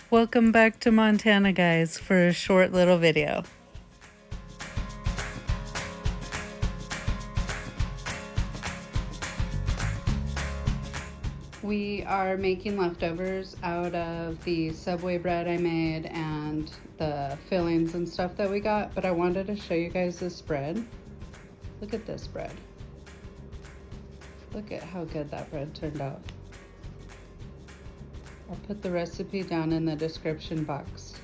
Welcome back to Montana, guys, for a short little video. We are making leftovers out of the Subway bread I made and the fillings and stuff that we got, but I wanted to show you guys this bread. Look at this bread. Look at how good that bread turned out. I'll put the recipe down in the description box.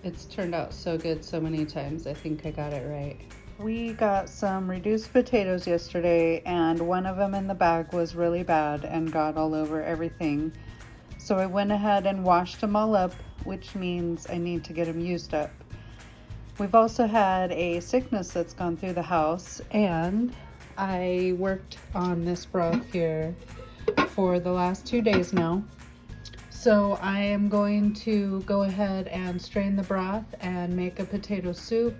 It's turned out so good so many times. I think I got it right. We got some reduced potatoes yesterday, and one of them in the bag was really bad and got all over everything. So I went ahead and washed them all up, which means I need to get them used up. We've also had a sickness that's gone through the house, and I worked on this broth here for the last 2 days now. So I am going to go ahead and strain the broth and make a potato soup.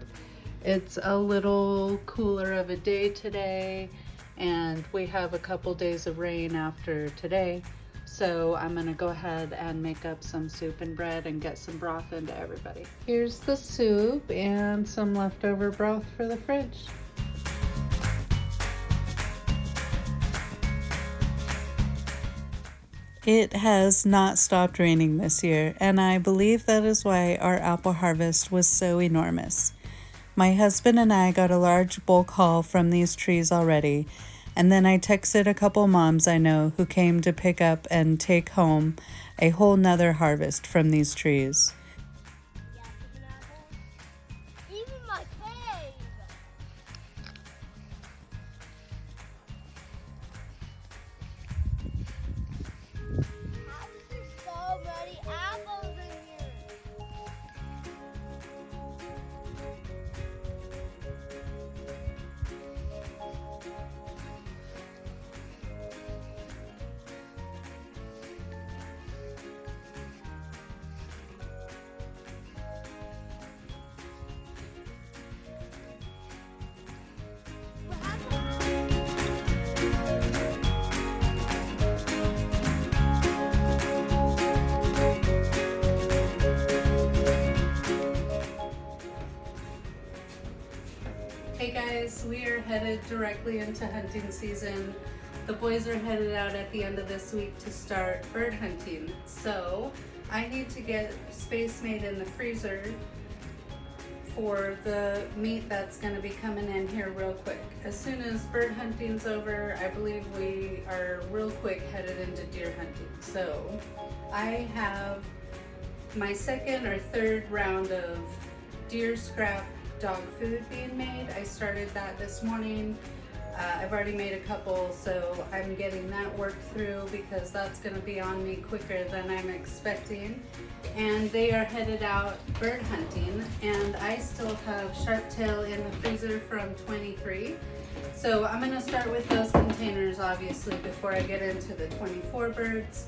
It's a little cooler of a day today, and we have a couple days of rain after today. So I'm gonna go ahead and make up some soup and bread and get some broth into everybody. Here's the soup and some leftover broth for the fridge. It has not stopped raining this year, and I believe that is why our apple harvest was so enormous. My husband and I got a large bulk haul from these trees already, and then I texted a couple moms I know who came to pick up and take home a whole nother harvest from these trees. Hey guys, we are headed directly into hunting season. The boys are headed out at the end of this week to start bird hunting. So I need to get space made in the freezer for the meat that's gonna be coming in here real quick. As soon as bird hunting's over, I believe we are real quick headed into deer hunting. So I have my second or third round of deer scrap dog food being made. I started that this morning. I've already made a couple, so I'm getting that worked through because that's going to be on me quicker than I'm expecting. And they are headed out bird hunting, and I still have sharp-tail in the freezer from 23. So I'm going to start with those containers, obviously, before I get into the 24 birds.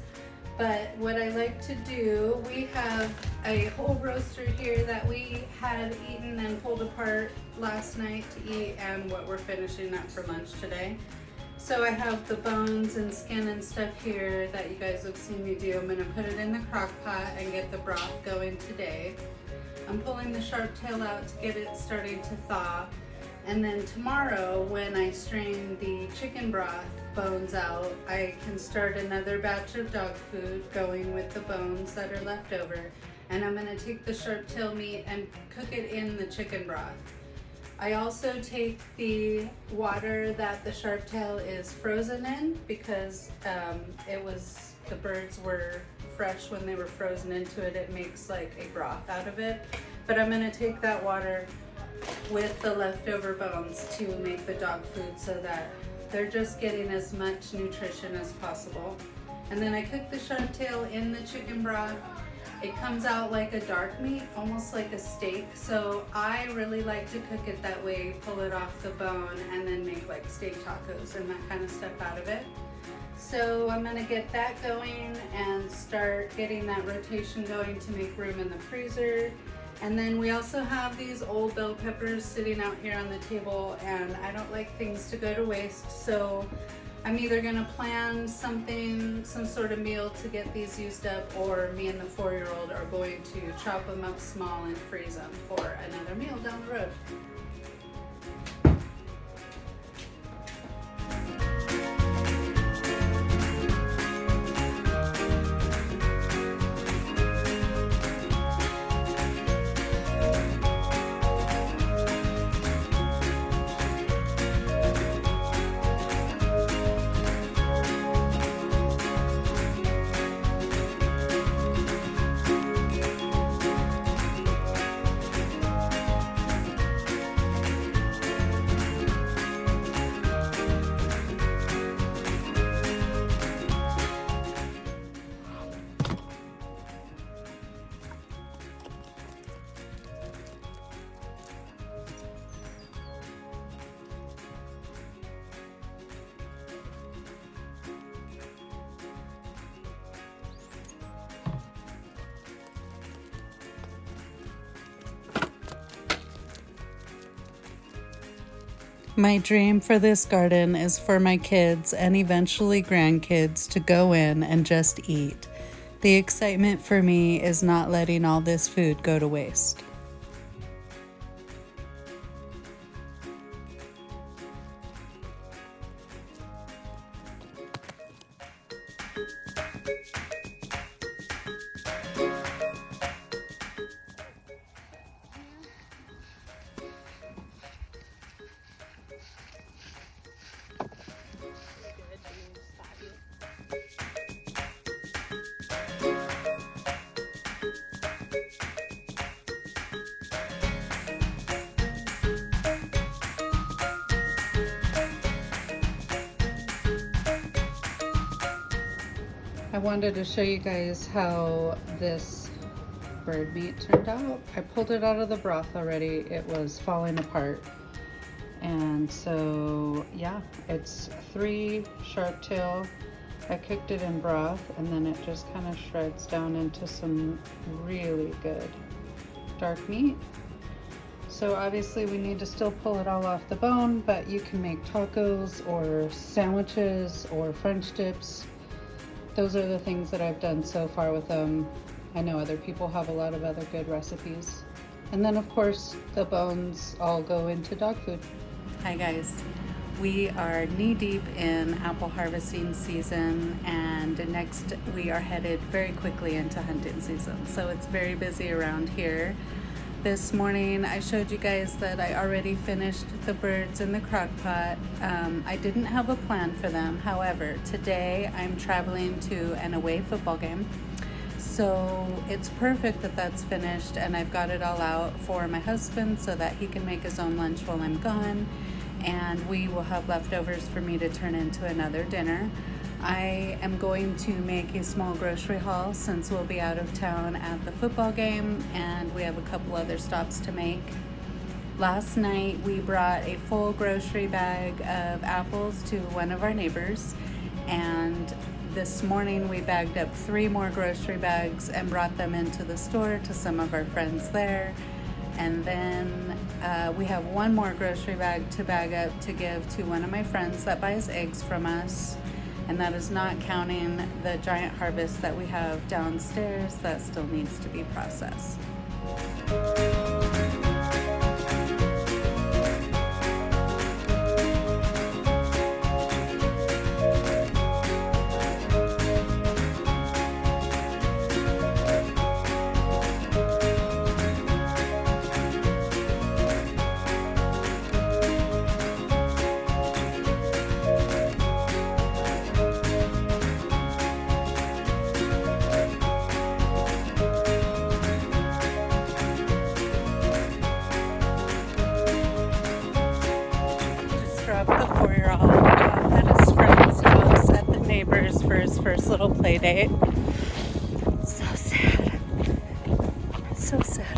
But what I like to do, we have a whole roaster here that we had eaten and pulled apart last night to eat, and what we're finishing up for lunch today. So I have the bones and skin and stuff here that you guys have seen me do. I'm gonna put it in the crock pot and get the broth going today. I'm pulling the sharp tail out to get it starting to thaw. And then tomorrow, when I strain the chicken broth bones out, I can start another batch of dog food going with the bones that are left over. And I'm gonna take the sharp tail meat and cook it in the chicken broth. I also take the water that the sharp tail is frozen in because the birds were fresh when they were frozen into it. It makes like a broth out of it. But I'm gonna take that water with the leftover bones to make the dog food so that they're just getting as much nutrition as possible. And then I cook the sharp tail in the chicken broth. It comes out like a dark meat, almost like a steak. So I really like to cook it that way, pull it off the bone, and then make like steak tacos and that kind of stuff out of it. So I'm gonna get that going and start getting that rotation going to make room in the freezer. And then we also have these old bell peppers sitting out here on the table, and I don't like things to go to waste, so I'm either gonna plan something, some sort of meal to get these used up, or me and the 4-year-old are going to chop them up small and freeze them for another meal down the road. My dream for this garden is for my kids and eventually grandkids to go in and just eat. The excitement for me is not letting all this food go to waste. I wanted to show you guys how this bird meat turned out. I pulled it out of the broth already. It was falling apart. And so, yeah, it's 3 sharp tail. I cooked it in broth and then it just kind of shreds down into some really good dark meat. So obviously we need to still pull it all off the bone, but you can make tacos or sandwiches or French dips. Those are the things that I've done so far with them. I know other people have a lot of other good recipes. And then of course the bones all go into dog food. Hi guys, we are knee deep in apple harvesting season, and next we are headed very quickly into hunting season. So it's very busy around here. This morning I showed you guys that I already finished the birds in the crock pot. I didn't have a plan for them. However, today I'm traveling to an away football game. So it's perfect that that's finished and I've got it all out for my husband so that he can make his own lunch while I'm gone. And we will have leftovers for me to turn into another dinner. I am going to make a small grocery haul since we'll be out of town at the football game and we have a couple other stops to make. Last night we brought a full grocery bag of apples to one of our neighbors, and this morning we bagged up 3 more grocery bags and brought them into the store to some of our friends there. And then we have 1 more grocery bag to bag up to give to one of my friends that buys eggs from us. And that is not counting the giant harvest that we have downstairs that still needs to be processed. Dropped the 4-year-old off at his friend's house at the neighbor's for his first little play date. So sad. So sad.